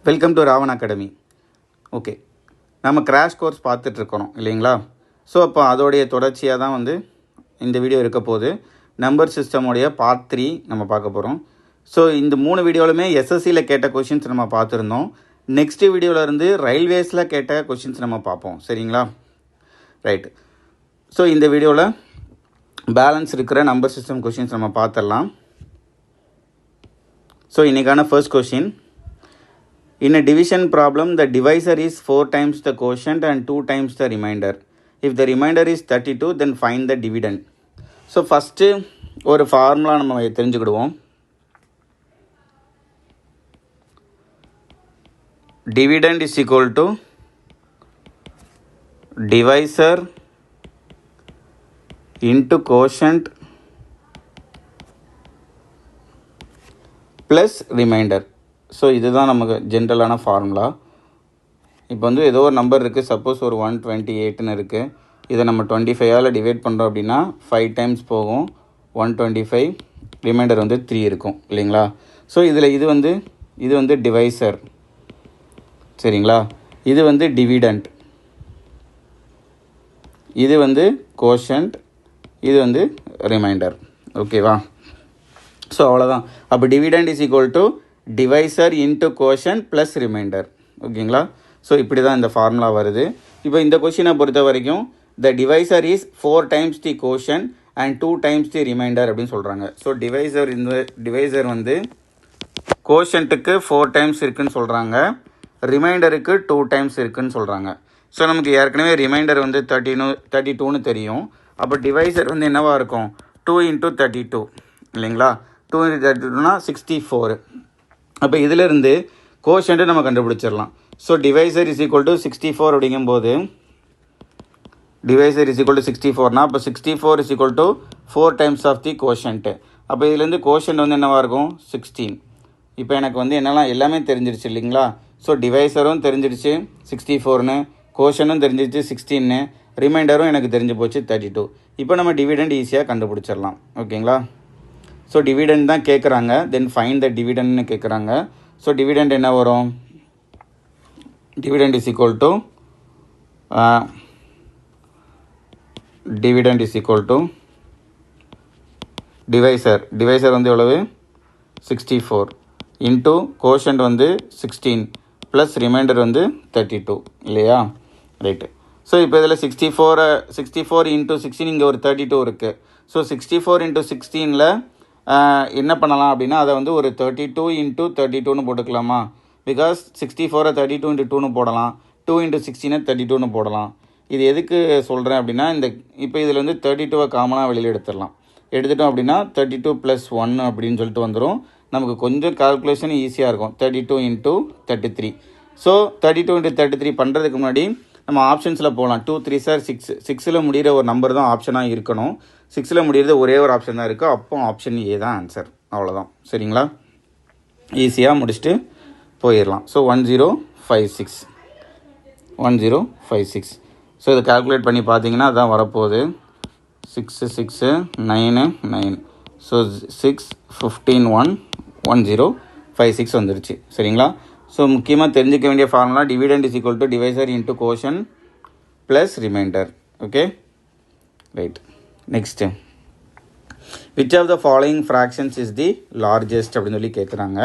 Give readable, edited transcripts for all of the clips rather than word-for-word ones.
Welcome to Ravan academy. Okay, நம்ம crash course பார்த்துட்ருக்கோம் இல்லைங்களா? ஸோ அப்போ அதோடைய தொடர்ச்சியாக தான் இந்த வீடியோ இருக்க போகுது. நம்பர் சிஸ்டமுடைய பார்ட் 3 நம்ம பார்க்க போகிறோம். ஸோ இந்த 3 வீடியோலுமே எஸ்எஸ்சியில் கேட்ட கொஷின்ஸ் நம்ம பார்த்துருந்தோம். நெக்ஸ்ட்டு வீடியோவிலேருந்து ரயில்வேஸில் கேட்ட கொஷின்ஸ் நம்ம பார்ப்போம். சரிங்களா? ரைட். ஸோ இந்த வீடியோவில் பேலன்ஸ் இருக்கிற நம்பர் சிஸ்டம் கொஷின்ஸ் நம்ம பார்த்துடலாம். ஸோ இன்றைக்கான first question. In a division problem, the divisor is 4 times the quotient and 2 times the remainder. If the remainder is 32, then find the dividend. So, first, ஒரு formula நம்ம தெரிஞ்சுக்கிடுவோம். Dividend is equal to divisor into quotient plus remainder. So இதுதான் நமக்கு ஜென்ரலான formula. இப்போ ஏதோ ஒரு number இருக்குது, suppose ஒரு 128ன்னு இருக்குது. இதை நம்ம 25ஆல் டிவைட் பண்ணுறோம் அப்படின்னா 5 டைம்ஸ் போகும். 125 ரிமைண்டர் 3 இருக்கும் இல்லைங்களா? ஸோ இதில் இது டிவைசர். சரிங்களா? இது டிவிடெண்ட், இது கோஷன்ட், இது ரிமைண்டர். ஓகேவா? ஸோ அவ்வளோதான். அப்போ dividend is equal to divisor into quotient plus reminder. ஓகேங்களா? ஸோ இப்படி தான் இந்த ஃபார்முலா வருது. இப்போ இந்த கொஷினை பொறுத்த வரைக்கும் the divisor is 4 times the quotient and 2 times the remainder அப்படின்னு சொல்கிறாங்க. ஸோ டிவைசர் கோஷன்ட்டுக்கு 4 டைம்ஸ் இருக்குதுன்னு சொல்கிறாங்க, ரிமைண்டருக்கு 2 டைம்ஸ் இருக்குதுன்னு சொல்கிறாங்க. ஸோ நமக்கு ஏற்கனவே ரிமைண்டர் 32ன்னு தெரியும். அப்போ டிவைசர் என்னவாக இருக்கும்? 2 × 32 இல்லைங்களா? 2 × 32னா 64. அப்போ இதிலிருந்து கோஷன்ட்டு நம்ம கண்டுபிடிச்சிடலாம். So divisor is equal to 64 அப்படிங்கும்போது டிவைசர் இஸ் ஈக்குவல் டு 64னா அப்போ 64 is equal to 4 times of the quotient. அப்போ இதுலேருந்து கோஷன்ட் என்னவாக இருக்கும்? 16. இப்போ எனக்கு என்னெல்லாம் எல்லாமே தெரிஞ்சிருச்சு இல்லைங்களா? ஸோ டிவைசரும் தெரிஞ்சிருச்சு 64ன்னு, கோஷனும் தெரிஞ்சிருச்சு 16ன்னு, ரிமைண்டரும் எனக்கு தெரிஞ்சு போச்சு 32. இப்போ நம்ம டிவிடெண்ட் ஈஸியாக கண்டுபிடிச்சிடலாம். ஓகேங்களா? ஸோ டிவிடெண்ட் தான் கேட்குறாங்க, தென் ஃபைண்ட் த டிவிடெண்ட்னு கேட்குறாங்க. ஸோ டிவிடெண்ட் என்ன வரும்? Dividend is equal to divisor எவ்வளவு? 64 இன்ட்டு கோஷன்ட் 16 ப்ளஸ் ரிமைண்டர் 32 இல்லையா? ரைட்டு. ஸோ இப்போ இதில் 64 இன்ட்டு 16 இங்கே ஒரு 32 இருக்குது. ஸோ 64 × 16ல் என்ன பண்ணலாம் அப்படின்னா அதை ஒரு 32 × 32ன்னு போட்டுக்கலாமா? பிகாஸ் 64 32 × 2ன்னு போடலாம், 2 × 16 32ன்னு போடலாம். இது எதுக்கு சொல்கிறேன் அப்படின்னா இப்போ இதில் 32 காமனாக வெளியில் எடுத்துட்டோம் அப்படின்னா 32 + 1 அப்படின்னு சொல்லிட்டு வந்துடும். நமக்கு கொஞ்சம் கால்குலேஷன் ஈஸியாக இருக்கும். 32 × 33. ஸோ 32 × 33 பண்ணுறதுக்கு முன்னாடி நம்ம ஆப்ஷன்ஸில் போகலாம். 2 3 சார் 6. 6ல் முடிகிற ஒரு நம்பர் தான் ஆப்ஷனாக இருக்கணும். 6ல் முடிகிறது ஒரே ஒரு ஆப்ஷன் தான் இருக்குது. அப்போ ஆப்ஷன் ஏ தான் ஆன்சர். அவ்வளோதான். சரிங்களா? ஈஸியாக முடிச்சுட்டு போயிடலாம். ஸோ 1056. ஸோ இதை கால்குலேட் பண்ணி பார்த்தீங்கன்னா அதான் வரப்போகுது. 6 6 9 9. ஸோ 6 15 1 1056 வந்துருச்சு. சரிங்களா? ஸோ முக்கியமாக தெரிஞ்சிக்க வேண்டிய formula dividend is equal to divisor into quotient plus remainder. Okay, right. Next, which of the following fractions is the largest அப்படின்னு சொல்லி கேட்குறாங்க.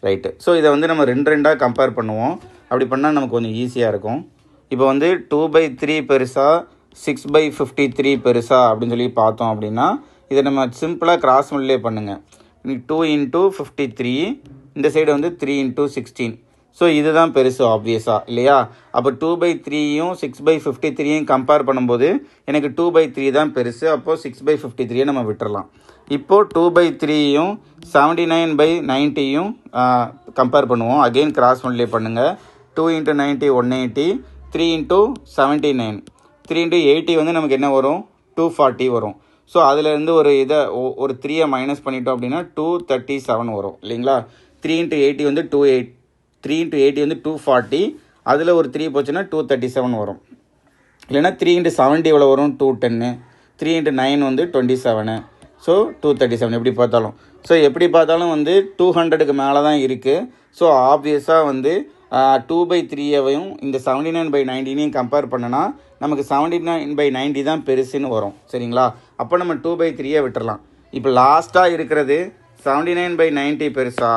ரைட்டு. ஸோ இதை நம்ம 2 கம்பேர் பண்ணுவோம். அப்படி பண்ணால் நமக்கு கொஞ்சம் ஈஸியாக இருக்கும். இப்போ 2/3 பெருசா 6/53 பெருசா அப்படின்னு சொல்லி பார்த்தோம் அப்படின்னா இதை நம்ம சிம்பிளாக கிராஸ் மல்டிப்ளை பண்ணுங்கள். 2 × 53, இந்த சைடு 3 × 16. ஸோ இதுதான் பெருசு ஆப்வியஸாக இல்லையா? அப்போ 2/3யும் 6/53யும் கம்பேர் பண்ணும்போது எனக்கு 2/3 தான் பெருசு. அப்போது 6/53 நம்ம விட்டுறலாம். இப்போது 2/3யும் 79/90யும் கம்பேர் பண்ணுவோம். அகெயின் கிராஸ் மல்டிப்ளை பண்ணுங்கள். 2 × 90 180, 3 × 79, 3 × 80 நமக்கு என்ன வரும்? 240 வரும். ஸோ அதிலேருந்து ஒரு 3யை மைனஸ் பண்ணிட்டோம் அப்படின்னா 237 வரும் இல்லைங்களா? 3 × 80 3 × 80 240, அதில் ஒரு 3 போச்சுன்னா 237 வரும். இல்லைனா 3 × 70 எவ்வளோ வரும்? 210. 3 × 9 27. ஸோ 237 எப்படி பார்த்தாலும். ஸோ எப்படி பார்த்தாலும் 200க்கு மேலே தான் இருக்குது. ஸோ ஆப்வியஸாக 2/3 இந்த 79/90 கம்பேர் பண்ணனா நமக்கு 79/90 தான் பெருசுன்னு வரும். சரிங்களா? அப்போ நம்ம 2/3 விட்டுறலாம். இப்போ லாஸ்ட்டாக இருக்கிறது 79/90 பெருசா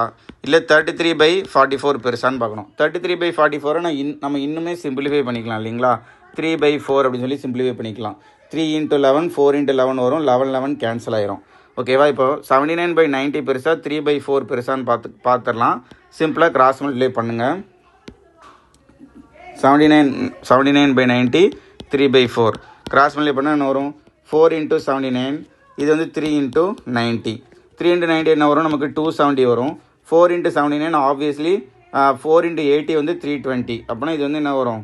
இல்லை 33/44 பெருசான்னு பார்க்கணும். 33/44 நம்ம இன்னுமே சிம்பிளிஃபை பண்ணிக்கலாம் இல்லைங்களா? 3/4 அப்படின்னு சொல்லி சிம்பிளிஃபை பண்ணிக்கலாம். 3 × 11 4 × 11 வரும். 11 கேன்சல் ஆயிரும். ஓகேவா? இப்போ 79/90 பெருசா 3/4 பெருசான்னு பார்த்துடலாம். சிம்பிளாக கிராஸ் மல்டிப்ளை பண்ணுங்கள். 79/90 3/4 கிராஸ் மல்டிப்ளை பண்ணால் என்ன வரும்? 4 × 79. இது வந்து 3 × 90. 3 × 90 என்ன வரும்? நமக்கு 270 வரும். 4 × 79 ஆப்வியஸ்லி 4 × 80 வந்து 320. அப்போனா இது வந்து என்ன வரும்?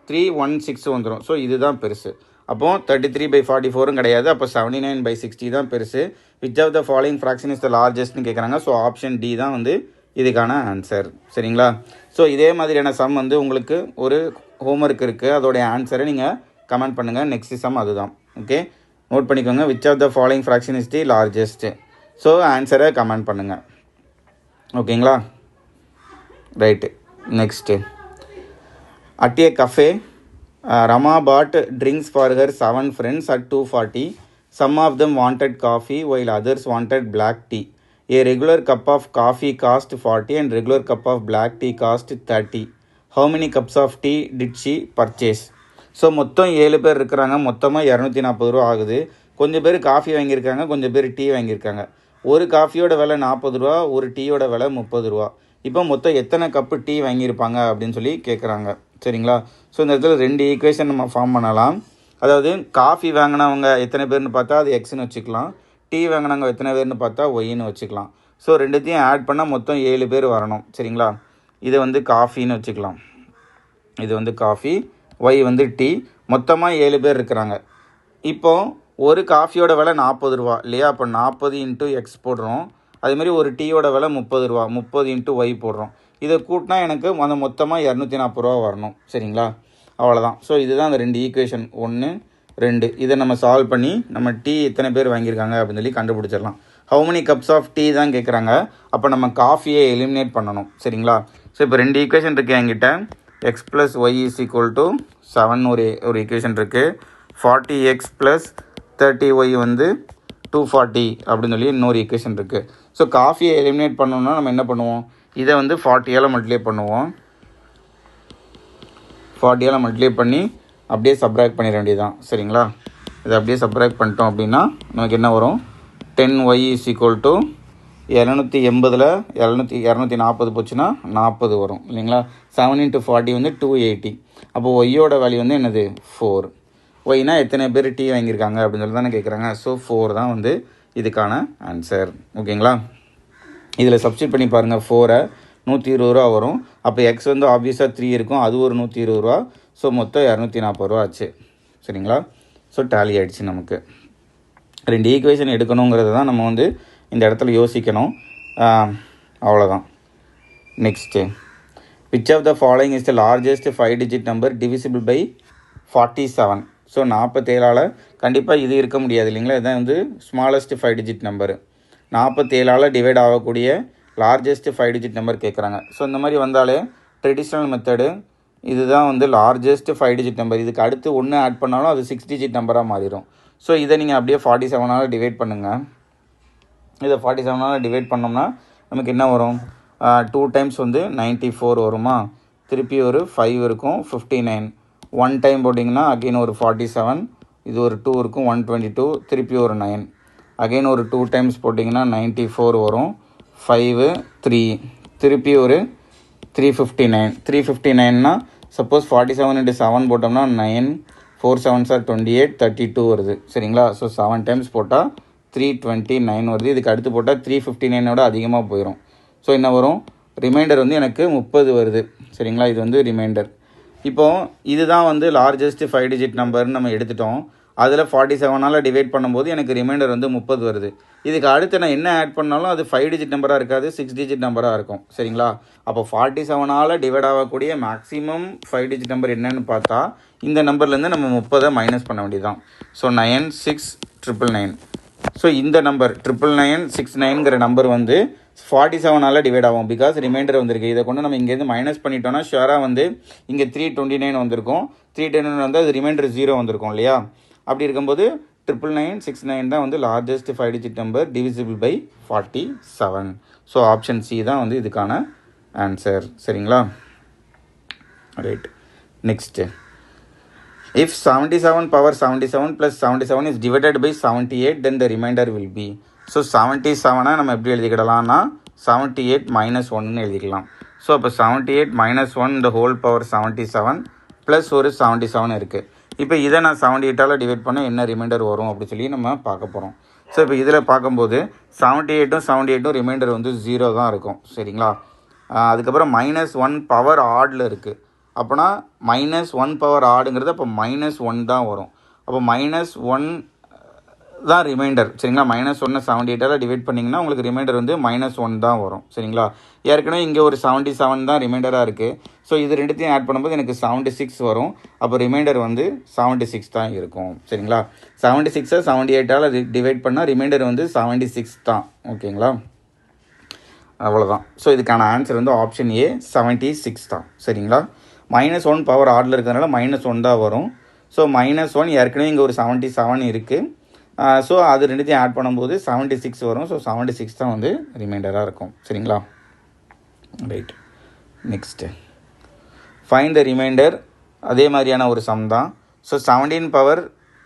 316 வந்துடும். ஸோ இதுதான் பெருசு. அப்போது 33/44 கிடையாது. அப்போ 79/60 தான் பெருசு. Which of the following fraction is the லார்ஜஸ்ட்னு கேட்குறாங்க. ஸோ ஆப்ஷன் டி தான் வந்து இதுக்கான ஆன்சர். சரிங்களா? ஸோ இதே மாதிரியான சம் வந்து உங்களுக்கு ஒரு ஹோம்ஒர்க் இருக்குது. அதோடைய ஆன்சரை நீங்கள் கமெண்ட் பண்ணுங்கள். நெக்ஸ்ட் சம் அதுதான். ஓகே, நோட் பண்ணிக்கோங்க. Which of the following fraction is the largest. So ஆன்சரை கமெண்ட் பண்ணுங்கள். ஓகேங்களா? Right. Next, at a cafe Rama bought drinks for her 7 friends at 240. Some of them wanted coffee while others wanted black tea. A regular cup of coffee cost 40 and regular cup of black tea cost 30. How many cups of tea did she purchase? So மொத்தம் 7 பேர் இருக்கிறாங்க. மொத்தமாக 240 ரூபா ஆகுது. கொஞ்சம் பேர் coffee வாங்கியிருக்காங்க, கொஞ்சம் பேர் டீ வாங்கியிருக்காங்க. ஒரு காஃபியோட விலை 40 ரூபா, ஒரு டீயோட விலை 30 ரூபா. இப்போ மொத்தம் எத்தனை கப்பு டீ வாங்கியிருப்பாங்க அப்படின்னு சொல்லி கேட்குறாங்க. சரிங்களா? ஸோ இந்த இடத்துல 2 ஈக்குவேஷன் நம்ம ஃபார்ம் பண்ணலாம். அதாவது காஃபி வாங்கினவங்க எத்தனை பேர்னு பார்த்தா அது எக்ஸ்னு வச்சுக்கலாம். டீ வாங்கினவங்க எத்தனை பேர்னு பார்த்தா ஒய்ன்னு வச்சுக்கலாம். ஸோ ரெண்டுத்தையும் ஆட் பண்ணால் மொத்தம் 7 பேர் வரணும். சரிங்களா? இதை வந்து காஃபின்னு வச்சுக்கலாம். இது வந்து காஃபி, ஒய் வந்து டீ. மொத்தமாக 7 பேர் இருக்கிறாங்க. இப்போது ஒரு காஃபியோட விலை 40 ரூபா இல்லையா? அப்போ 40 × எக்ஸ் போடுறோம். அதேமாதிரி ஒரு டீயோட விலை 30 ரூபா, 30 × ஒய் போடுறோம். இதை கூட்டினா எனக்கு அந்த மொத்தமாக 240 ரூபா வரணும். சரிங்களா? அவ்வளோதான். ஸோ இதுதான் அந்த 2 ஈக்குவேஷன் 1 2. இதை நம்ம சால்வ் பண்ணி நம்ம டீ எத்தனை பேர் வாங்கியிருக்காங்க அப்படின்னு சொல்லி கண்டுபிடிச்சிடலாம். How many cups of tea தான் கேட்குறாங்க. அப்போ நம்ம காஃபியை எலிமினேட் பண்ணணும். சரிங்களா? ஸோ இப்போ 2 ஈக்குவேஷன் இருக்குது என்கிட்ட. X plus y is equal to 7 ஒரு ஈக்குவேஷன் இருக்குது. 40x + 30y வந்து 240 அப்படின்னு சொல்லி இன்னொரு ஈக்குவேஷன் இருக்குது. ஸோ காஃபியை எலிமினேட் பண்ணணும்னா நம்ம என்ன பண்ணுவோம்? இதை வந்து 40ஆல் மல்டிப்ளை பண்ணுவோம். 40ஆல் மல்டிப்ளை பண்ணி அப்படியே சப்ராக்ட் பண்ணிட வேண்டியதுதான். சரிங்களா? இதை அப்படியே சப்ராக்ட் பண்ணிட்டோம் அப்படின்னா நமக்கு என்ன வரும்? 10y = 780ல் 240 போச்சுன்னா 40 வரும் இல்லைங்களா? 7 × 40 வந்து 280. அப்போ ஒய்யோட வேல்யூ வந்து என்னது? 4. ஒய்னா எத்தனை பேர் டீ வாங்கியிருக்காங்க அப்படின்னு சொல்லி தானே கேட்குறாங்க. ஸோ 4 தான் வந்து இதுக்கான ஆன்சர். ஓகேங்களா? இதில் சப்ஸ்டிட் பண்ணி பாருங்கள். 4 120 ரூபா வரும். அப்போ எக்ஸ் வந்து ஆப்வியஸாக 3 இருக்கும். அது ஒரு 120 ரூபா. ஸோ மொத்தம் 240 ரூபா ஆச்சு. சரிங்களா? ஸோ டேலி ஆகிடுச்சு. நமக்கு 2 ஈக்குவேஷன் எடுக்கணுங்கிறது தான் நம்ம வந்து இந்த இடத்துல யோசிக்கணும். அவ்வளோதான். Next, which of the following is the largest 5-digit number divisible by 47? So 47ஆல் கண்டிப்பாக இது இருக்க முடியாது இல்லைங்களா? இதுதான் வந்து ஸ்மாலஸ்ட் 5-digit நம்பரு. 47ஆல் டிவைட் ஆகக்கூடிய லார்ஜஸ்ட் 5-digit நம்பர் கேட்குறாங்க. ஸோ இந்த மாதிரி வந்தாலே ட்ரெடிஷ்னல் மெத்தடு இதுதான் வந்து லார்ஜஸ்ட் 5-digit நம்பர். இதுக்கு அடுத்து 1 ஆட் பண்ணாலும் அது 6-digit நம்பராக மாறிடும். ஸோ இதை நீங்கள் அப்படியே 47ஆல் டிவைட் பண்ணுங்கள். இதை 47ஆல் டிவைட் பண்ணோம்னா நமக்கு என்ன வரும்? 2 டைம்ஸ் வந்து 94 வருமா? திருப்பி ஒரு 5 இருக்கும், 59. 1 டைம் போட்டிங்கன்னா அகெயின் ஒரு 47. இது ஒரு 2 இருக்கும், 122. திருப்பி ஒரு 9. அகெயின் ஒரு 2 டைம்ஸ் போட்டிங்கன்னா 94 வரும். 5 3. திருப்பி ஒரு 359. 359னா சப்போஸ் 47 × 7 போட்டோம்னா 9. 4 7s are 28. 32 வருது. சரிங்களா? ஸோ 7 டைம்ஸ் போட்டால் 329 வருது. இதுக்கு அடுத்து போட்டால் 359ஓட அதிகமாக போயிடும். ஸோ என்ன வரும்? ரிமைண்டர் வந்து எனக்கு 30 வருது. சரிங்களா? இது வந்து ரிமைண்டர். இப்போது இதுதான் வந்து லார்ஜஸ்ட் 5-digit நம்பர்னு நம்ம எடுத்துட்டோம். அதில் 47ஆல் டிவைட் பண்ணும்போது எனக்கு ரிமைண்டர் வந்து 30 வருது. இதுக்கு அடுத்து நான் என்ன ஆட் பண்ணாலும் அது 5-digit நம்பராக இருக்காது, 6-digit நம்பராக இருக்கும். சரிங்களா? அப்போ 47ஆல் டிவைட் ஆகக்கூடிய மேக்ஸிமம் 5-digit நம்பர் என்னன்னு பார்த்தா இந்த நம்பர்லேருந்து நம்ம 30 மைனஸ் பண்ண வேண்டியதுதான். ஸோ 9 6 999. ஸோ இந்த நம்பர் 99969ங்கிற நம்பர் வந்து 47ஆல் டிவைட் ஆகும் பிகாஸ் ரிமைண்டர் வந்திருக்கு. இதை கொண்டு நம்ம இங்கேருந்து மைனஸ் பண்ணிட்டோம்னா ஷுவராக வந்து இங்கே 329 வந்திருக்கும். 329 வந்து அது ரிமைண்டர் 0 வந்திருக்கும் இல்லையா? அப்படி இருக்கும்போது 99969 தான் வந்து largest 5 digit number divisible by 47. So option C தான் வந்து இதுக்கான ஆன்சர். சரிங்களா? Right. Next, if 77 power 77 plus 77 is divided by 78, then the remainder will be. So 77 நம்ம எப்படி எழுதிக்கிடலாம்னா 78 minus 1 எழுதிக்கலாம். ஸோ அப்போ 78 minus 1 the whole power 77 plus ஒரு 77 இருக்குது. இப்போ இதை நான் 78ஆல் டிவைட் பண்ண என்ன ரிமைண்டர் வரும் அப்படி சொல்லி நம்ம பார்க்க போகிறோம். ஸோ இப்போ இதில் பார்க்கும்போது 78 ரிமைண்டர் வந்து 0 தான் இருக்கும். சரிங்களா? அதுக்கப்புறம் -1 பவர் ஆடில் இருக்குது. அப்போனா -1 பவர் ஆடுங்கிறது அப்போ -1 தான் வரும். அப்போ -1 தான் ரிமைண்டர். சரிங்களா? -1 78ஆல் டிவைட் பண்ணிங்கன்னா உங்களுக்கு ரிமைண்டர் வந்து -1 தான் வரும். சரிங்களா? ஏற்கனவே இங்கே ஒரு 77 தான் ரிமைண்டராக இருக்குது. ஸோ இது ரெண்டுத்தையும் ஆட் பண்ணும்போது எனக்கு 76 வரும். அப்போ ரிமைண்டர் வந்து 76 தான் இருக்கும். சரிங்களா? 76 78ஆல் டிவைட் பண்ணால் ரிமைண்டர் வந்து 76 தான். ஓகேங்களா? அவ்வளோதான். ஸோ இதுக்கான ஆன்சர் வந்து ஆப்ஷன் ஏ 76 தான். சரிங்களா? -1 பவர் ஆடில் இருக்கிறதுனால -1 தான் வரும். ஸோ -1 ஏற்கனவே இங்கே ஒரு 77 இருக்குது. ஸோ அது ரெண்டுத்தையும் ஆட் பண்ணும்போது 76 வரும். ஸோ 76 தான் வந்து ரிமைண்டராக இருக்கும். சரிங்களா? Right. Next, find the reminder. அதே மாதிரியான ஒரு சம் தான். ஸோ 17 பவர்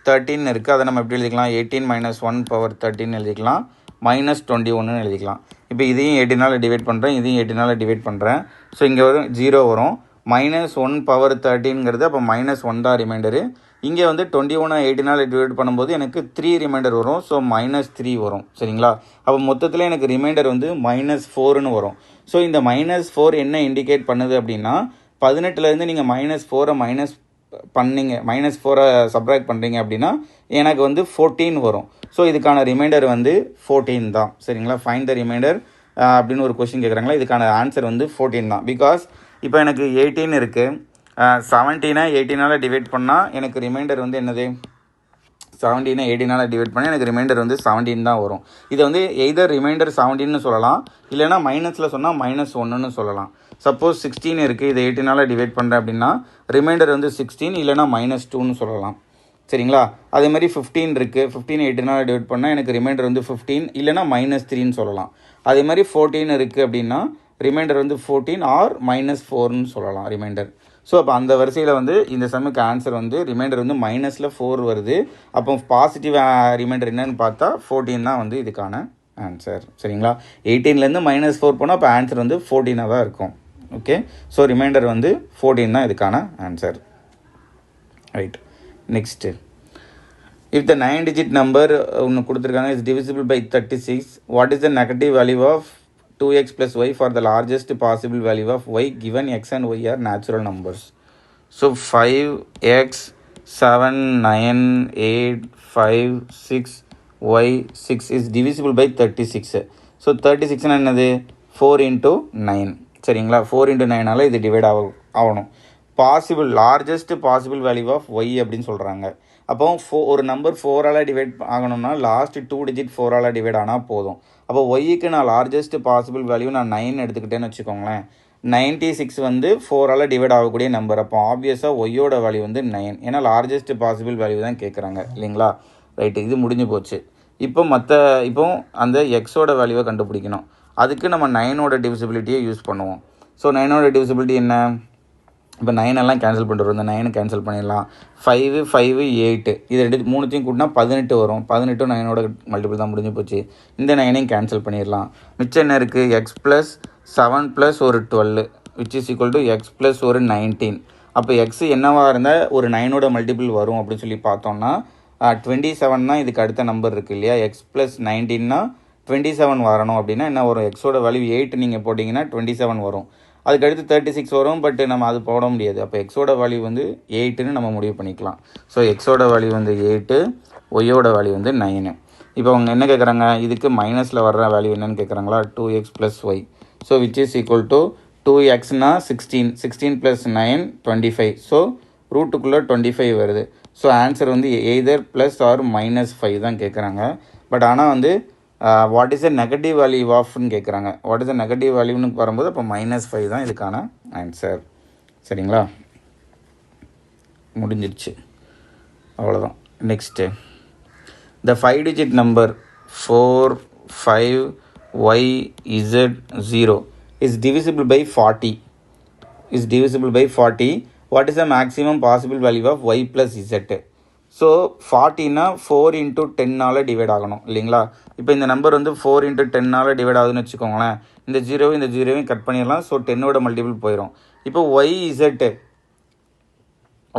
13 இருக்குது. அதை நம்ம எப்படி எழுதிக்கலாம்? 18 - 1 பவர் 13 எழுதிக்கலாம். -21 எழுதிக்கலாம். இப்போ இதையும் 18ஆல் டிவைட் பண்ணுறேன், இதையும் 18ஆல் டிவைட் பண்ணுறேன். ஸோ இங்கே வரும் 0 வரும். -1 பவர் 13ங்கிறது அப்போ -1 தான் ரிமைண்டரு. இங்கே வந்து 21 18ஆல் டிவைட் பண்ணும்போது எனக்கு 3 ரிமைண்டர் வரும். ஸோ -3 வரும். சரிங்களா? அப்போ மொத்தத்தில் எனக்கு ரிமைண்டர் வந்து -4ன்னு வரும். ஸோ இந்த -4 என்ன இண்டிகேட் பண்ணுது அப்படின்னா 18லேருந்து நீங்கள் -4 மைனஸ் பண்ணிங்க, -4 சப்ராக்ட் பண்ணுறீங்க அப்படின்னா எனக்கு வந்து 14 வரும். ஸோ இதுக்கான ரிமைண்டர் வந்து 14 தான். சரிங்களா? ஃபைண்ட் த ரிமைண்டர் அப்படின்னு ஒரு கொஸ்டின் கேட்குறாங்களா? இதுக்கான ஆன்சர் வந்து 14 தான். பிகாஸ் இப்போ எனக்கு 18 இருக்குது. 17 18ஆல் டிவைட் பண்ணால் எனக்கு ரிமைண்டர் வந்து என்னது? 17 18ஆல் டிவைட் பண்ணால் எனக்கு ரிமைண்டர் வந்து 17 தான் வரும். இதை வந்து எய்தர் ரிமைண்டர் 17ன்னு சொல்லலாம், இல்லைனா மைனஸில் சொன்னால் -1ன்னு சொல்லலாம். சப்போஸ் 16 இருக்குது, இதை 18ஆல் டிவைட் பண்ணுறேன் அப்படின்னா ரிமைண்டர் வந்து 16 இல்லைனா -2ன்னு சொல்லலாம். சரிங்களா? அதே மாதிரி 15 இருக்குது. 15 18ஆல் டிவைட் பண்ணால் எனக்கு ரிமைண்டர் வந்து 15 இல்லைனா -3ன்னு சொல்லலாம். அதே மாதிரி 14 இருக்குது அப்படின்னா ரிமைண்டர் வந்து 14 ஆர் -4ன்னு சொல்லலாம் ரிமைண்டர். ஸோ அப்போ அந்த வரிசையில் வந்து இந்த சம்முக்கு ஆன்சர் வந்து ரிமைண்டர் வந்து -4 வருது. அப்போ பாசிட்டிவ் ரிமைண்டர் என்னன்னு பார்த்தா 14 தான் வந்து இதுக்கான ஆன்சர். சரிங்களா? 18லேருந்து -4 போனால் அப்போ ஆன்சர் வந்து 14 தான் இருக்கும். ஓகே. ஸோ ரிமைண்டர் வந்து 14 தான் இதுக்கான answer. Right. Next, if the 9 digit number ஒன்று கொடுத்துருக்காங்க is divisible by 36, what is the negative value of 2x plus y for the largest possible value of y given x and y are natural numbers? So 5x 7 9 8 5 6 y 6 is divisible by 36. So 36 என்னது? 4 into 9. சரிங்களா? 4 into 9ஆல் இது divide ஆகணும். Possible largest possible value of y அப்படின்னு சொல்கிறாங்க. அப்போ ஒரு நம்பர் 4ஆல் டிவைட் ஆகணும்னா லாஸ்ட் 2 டிஜிட் 4ஆல் டிவைட் ஆனால் போதும். அப்போ ஒய்க்கு நான் லார்ஜஸ்ட் பாசிபிள் வேல்யூ நான் 9 எடுத்துக்கிட்டேன்னு வச்சுக்கோங்களேன். 96 வந்து 4ஆல் டிவைட் ஆகக்கூடிய நம்பர். அப்போ ஆப்வியஸாக ஒய்யோட வேல்யூ வந்து 9. ஏன்னா லார்ஜஸ்ட் பாசிபிள் வேல்யூ தான் கேட்குறாங்க இல்லைங்களா? ரைட்டு. இது முடிஞ்சு போச்சு. இப்போ அந்த எக்ஸோட வேல்யூவை கண்டுபிடிக்கணும். அதுக்கு நம்ம 9ஓட டிவிசிபிலிட்டியை யூஸ் பண்ணுவோம். ஸோ 9ஓட டிவிசிபிலிட்டி என்ன? இப்போ 9 எல்லாம் கேன்சல் பண்ணிட்டு வரும். இந்த 9 கேன்சல் பண்ணிடலாம். 5 5 8 இது ரெண்டு மூணுத்தையும் கூட்டினா 18 வரும். 18 9ஓட மல்டிபிள் தான். முடிஞ்சு போச்சு. இந்த 9ஐயும் கேன்சல் பண்ணிடலாம். மிச்சம் என்ன இருக்குது? எக்ஸ் ப்ளஸ் 7 ப்ளஸ் ஒரு 12 which is equal to X plus ஒரு 19. அப்போ எக்ஸ் என்னவாக இருந்தால் ஒரு 9ஓட மல்டிபிள் வரும் அப்படின்னு சொல்லி பார்த்தோம்னா 27 தான் இதுக்கு அடுத்த நம்பர் இருக்குது இல்லையா? எக்ஸ் ப்ளஸ் 19னா 27 வரணும் அப்படின்னா என்ன வரும்? எக்ஸோட வேல்யூ 8 நீங்கள் போட்டிங்கன்னா 27 வரும். அதுக்கடுத்து 36 வரும். பட் நம்ம அது போட முடியாது. அப்போ எக்ஸோட வேல்யூ வந்து 8ன்னு நம்ம முடிவு பண்ணிக்கலாம். ஸோ எக்ஸோட வேல்யூ வந்து 8, ஒய்யோட வேல்யூ வந்து 9. இப்போ அவங்க என்ன கேட்குறாங்க? இதுக்கு மைனஸில் வர்ற வேல்யூ என்னன்னு கேட்குறாங்களா? 2x ப்ளஸ் ஒய். So which is equal to 2xனா 16, 16 ப்ளஸ் 9 25. ஸோ ரூட்டுக்குள்ளே 25 வருது. ஸோ ஆன்சர் வந்து எய்தர் ப்ளஸ் ஆர் -5 தான் கேட்குறாங்க. பட் ஆனால் வந்து what is the negative value ஆஃப்னு கேட்குறாங்க. வாட் இஸ் த நெகட்டிவ் வேல்யூன்னு வரும்போது அப்போ -5 தான் இதுக்கான ஆன்சர். சரிங்களா, முடிஞ்சிருச்சு, அவ்வளோதான். Next, the 5 digit number 45YZ0 is divisible by 40. What is the maximum possible value of y plus z? So 40னா 4 into 10 டிவைட் ஆகணும் இல்லைங்களா. இப்போ இந்த நம்பர் வந்து 4 into 10 டிவைட் ஆகுதுன்னு வச்சுக்கோங்களேன். இந்த ஜீரோவையும் கட் பண்ணிடலாம். ஸோ 10ஓட மல்டிபிள் போயிடும். இப்போ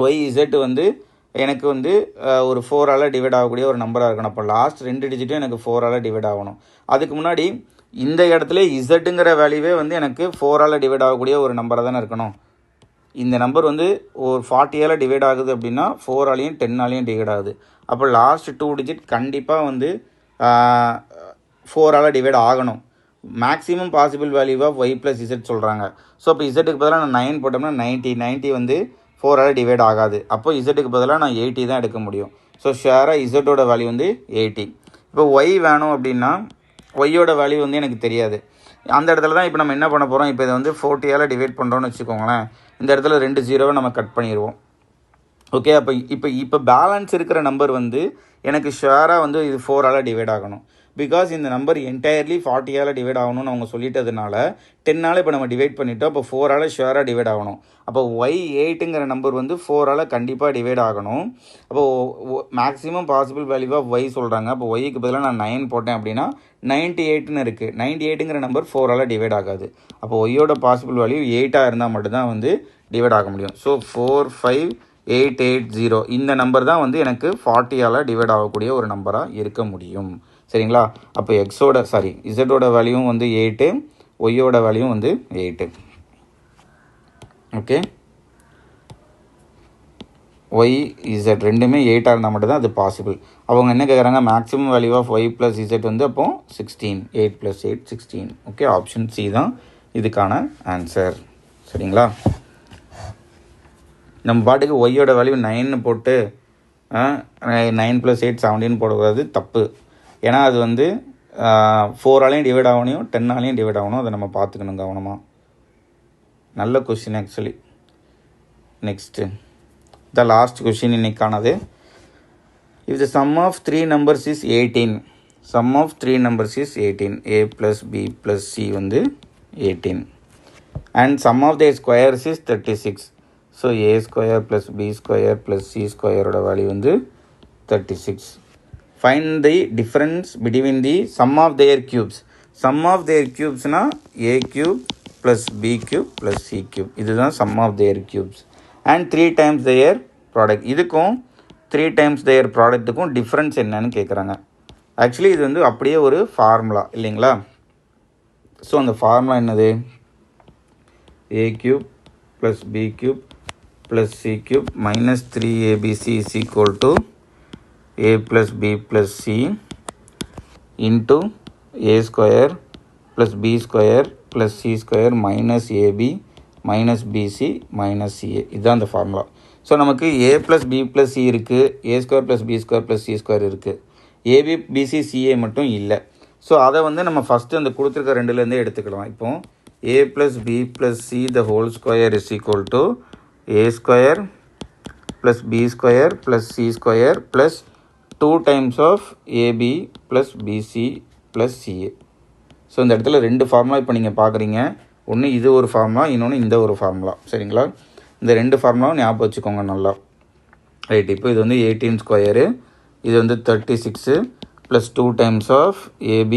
YZ வந்து எனக்கு வந்து ஒரு 4ஆல் டிவைட் ஆகக்கூடிய ஒரு நம்பராக இருக்கணும். அப்போ லாஸ்ட் 2 டிஜிட்டும் எனக்கு 4ஆல் டிவைட் ஆகணும். அதுக்கு முன்னாடி இந்த இடத்துல இசட்டுங்கிற வேல்யூவே வந்து எனக்கு 4ஆல் டிவைட் ஆகக்கூடிய ஒரு நம்பராக தானே இருக்கணும். இந்த நம்பர் வந்து ஒரு 40ஆல் டிவைட் ஆகுது அப்படின்னா 4ஆலையும் 10ஆலையும் டிவைட் ஆகுது. அப்போ லாஸ்ட் 2 டிஜிட் கண்டிப்பாக வந்து 4ஆல் டிவைட் ஆகணும். Maximum possible value of y plus z சொல்கிறாங்க. ஸோ அப்போ இசட்டுக்கு பதிலாக நான் 9 போட்டோம்னா 90 வந்து 4ஆல் டிவைட் ஆகாது. அப்போ இசட்டுக்கு பதிலாக நான் 80 தான் எடுக்க முடியும். ஸோ ஷேராக இசட்டோட வேல்யூ வந்து 80. இப்போ ஒய் வேணும் அப்படின்னா ஒய்யோட வேல்யூ வந்து எனக்கு தெரியாது. அந்த இடத்துல தான் இப்போ நம்ம என்ன பண்ண போகிறோம், இப்போ இதை வந்து 40ஆல் டிவைட் பண்ணுறோன்னு வச்சுக்கோங்களேன். இந்த இடத்துல 2 ஜீரோவை நம்ம கட் பண்ணிடுவோம். ஓகே, அப்போ இப்போ பேலன்ஸ் இருக்கிற நம்பர் வந்து எனக்கு ஷேராக வந்து இது 4ஆல் டிவைட் ஆகணும். பிகாஸ் இந்த நம்பர் என்டையர்லி 40ஆல் டிவைட் ஆகணும்னு அவங்க சொல்லிட்டதுனால 10ஆல் இப்போ நம்ம டிவைட் பண்ணிட்டோம். அப்போ 4ஆல் ஷேராக டிவைட் ஆகணும். அப்போ Y8ங்கிற நம்பர் வந்து 4ஆல் கண்டிப்பாக டிவைட் ஆகணும். அப்போது maximum possible value of Y சொல்கிறாங்க. அப்போ ஒய்க்கு பதிலாக நான் 9 போட்டேன் அப்படின்னா 98ன்னு இருக்குது. 98ங்கிற நம்பர் 4ஆல் டிவைட் ஆகாது. அப்போ ஒய்யோட பாசிபிள் வேல்யூ 8ஆக இருந்தால் மட்டும்தான் வந்து டிவைட் ஆக முடியும். ஸோ 45880 இந்த நம்பர் தான் வந்து எனக்கு 40ஆல் டிவைட் ஆகக்கூடிய ஒரு நம்பராக இருக்க முடியும். சரிங்களா, அப்போ இசட்டோட வேல்யூவும் வந்து 8, ஒய்யோட வேல்யூவும் வந்து 8. ஓகே, ஒய் இசட் ரெண்டுமே 8ஆக இருந்தால் மட்டும்தான் அது பாசிபிள். அவங்க என்ன கேட்குறாங்க, maximum value of y plus z வந்து அப்போ 16. 8 + 8 16. ஓகே, ஆப்ஷன் சி தான் இதுக்கான ஆன்சர். சரிங்களா, நம்ம பாட்டுக்கு ஒய்யோட வேல்யூ 9 போட்டு 9 + 8 17 போடக்கூடாது, தப்பு. ஏன்னா அது வந்து 4ஆலையும் டிவைட் ஆகணும், 10ஆலையும் டிவைட் ஆகணும். அதை நம்ம பார்த்துக்கணும் கவனமாக. நல்ல question actually. Next, the last question இன்னைக்கானது. If the sum of 3 numbers is 18, a + b + c வந்து 18 and sum of their squares is 36. ஸோ a² + b² + c² வேல்யூ வந்து 36. Find the difference between the sum of their cubes. Sum of their cubesனா a³ + b³ + c³ இதுதான் sum of their cubes. And 3 times their product. இதுக்கும் 3 times their productக்கும் difference என்னன்னு கேட்குறாங்க. Actually இது வந்து அப்படியே ஒரு ஃபார்முலா இல்லைங்களா. ஸோ அந்த ஃபார்முலா என்னது, a³ + b³ + c³ - 3abc is equal to a + b + c into a² + b² + c² - ab - bc - ca. இதுதான் அந்த ஃபார்முலா. ஸோ நமக்கு a + b + c இருக்குது, a² + b² + c² இருக்குது, ab bc ca மட்டும் இல்லை. ஸோ அதை வந்து நம்ம ஃபஸ்ட்டு அந்த கொடுத்துருக்க ரெண்டுலேருந்தே எடுத்துக்கலாம். இப்போ a + b + c the whole square is equal to a² + b² + c² plus 2 times of ab + bc + ca. So இந்த இடத்துல 2 ஃபார்முலா இப்போ நீங்கள் பார்க்குறீங்க. ஒன்று இது ஒரு ஃபார்முலா, இன்னொன்று இந்த ஒரு ஃபார்முலா. சரிங்களா, இந்த 2 ஃபார்முலாவும் ஞாபகம் வச்சுக்கோங்க நல்லா. ரைட், இப்போ இது வந்து 18², இது வந்து 36 + 2 times of ab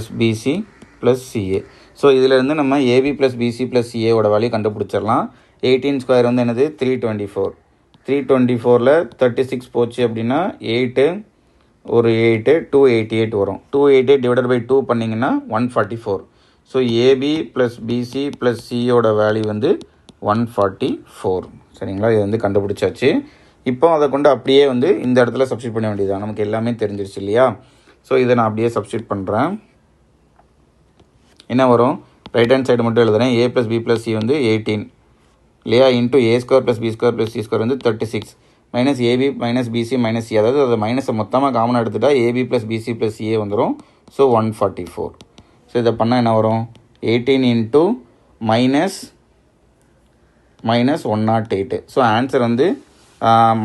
+ bc + ca. So இதிலேருந்து நம்ம ab + bc + caவோட வேல்யூ கண்டுபிடிச்சிடலாம். 18² வந்து என்னது 324. 324ல் 36 போச்சு அப்படின்னா 8 ஒரு 8 288 வரும். 288 டிவைடட் பை 2 பண்ணிங்கன்னா 144. ஸோ ab + bc + cயோட வேல்யூ வந்து 144. சரிங்களா, இது வந்து கண்டுபிடிச்சாச்சு. இப்போ அதை கொண்டு அப்படியே வந்து இந்த இடத்துல சப்ஸ்டியூட் பண்ண வேண்டியதுதான். நமக்கு எல்லாமே தெரிஞ்சிருச்சு இல்லையா. ஸோ இதை நான் அப்படியே சப்ஸ்டியூட் பண்ணுறேன். என்ன வரும், ரைட் ஹேண்ட் சைடு மட்டும் எழுதுகிறேன். a + b + c வந்து 18 இல்லையா, இன்ட்டு a² + b² + c² வந்து 36. Minus a b minus b c minus c, அதாவது அது மைனஸை மொத்தமாக காமனாக எடுத்துகிட்டா a b plus b c plus c a வந்துடும். ஸோ 144. ஸோ இதை பண்ணால் என்ன வரும்? 18 இன்ட்டு மைனஸ் 108. ஸோ ஆன்சர் வந்து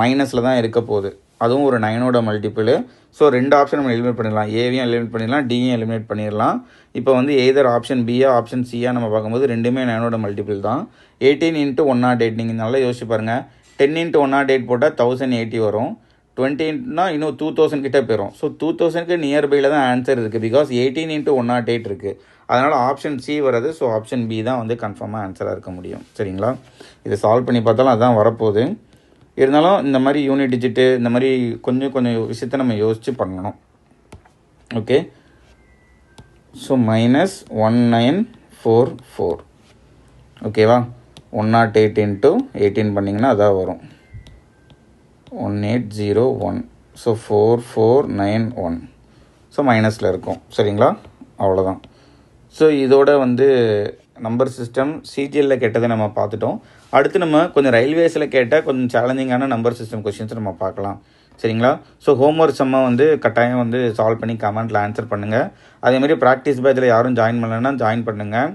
மைனஸில் தான் இருக்க போகுது. அதுவும் ஒரு 9ஓட மல்டிபிள். ஸோ 2 ஆப்ஷன் நம்ம எலிமினேட் பண்ணிடலாம். ஏவையும் எலிமினேட் பண்ணிடலாம், டியும் எலிமினேட் பண்ணிடலாம். இப்போ வந்து எய்தர் ஆப்ஷன் பியா ஆப்ஷன் சியா நம்ம பார்க்கும்போது ரெண்டுமே 9ஓட மல்டிபிள் தான். 18 இன்ட்டு 108 நீங்கள் நல்லா யோசிச்சு பாருங்கள். 10 இன்ட்டு 108 போட்டால் 1080 வரும். 20 இன்ட்டுனா இன்னும் 2000 கிட்டே போயிடும். ஸோ 2000க்கு நியர்பையில் தான் ஆன்சர் இருக்குது. பிகாஸ் 18 இன்ட்டு 108 இருக்குது. அதனால் ஆப்ஷன் சி வராது. ஸோ ஆப்ஷன் பி தான் வந்து கன்ஃபார்மாக ஆன்சராக இருக்க முடியும். சரிங்களா? இதை சால்வ் பண்ணி பார்த்தாலும் அதுதான் வரப்போகுது. இருந்தாலும் இந்த மாதிரி யூனிட் டிஜிட்டு இந்த மாதிரி கொஞ்சம் விஷயத்தை நம்ம யோசித்து பண்ணணும். ஓகே. So minus 1944. ஓகேவா? 108 இன்ட்டு 18 பண்ணிங்கன்னா அதான் வரும் 1801. ஸோ 4491. ஸோ மைனஸில் இருக்கும். சரிங்களா? அவ்வளோதான். ஸோ இதோட வந்து நம்பர் சிஸ்டம் சிஜிஎல்லில் கேட்டதை நம்ம பார்த்துட்டோம். அடுத்து நம்ம கொஞ்சம் ரயில்வேஸில் கேட்ட கொஞ்சம் சேலஞ்சிங்கான நம்பர் சிஸ்டம் கொஷின்ஸ் நம்ம பார்க்கலாம். சரிங்களா? ஸோ ஹோம்ஒர்க் செம்மை வந்து கட்டாயம் வந்து சால்வ் பண்ணி கமெண்ட்டில் ஆன்சர் பண்ணுங்கள். அதேமாதிரி ப்ராக்டிஸ் பேட்சில் யாரும் ஜாயின் பண்ணலைன்னா ஜாயின் பண்ணுங்கள்.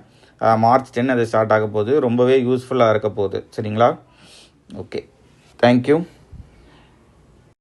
மார்ச் 10 அது ஸ்டார்ட் ஆக போகுது. ரொம்பவே யூஸ்ஃபுல்லாக இருக்க போகுது. சரிங்களா? Okay, thank you.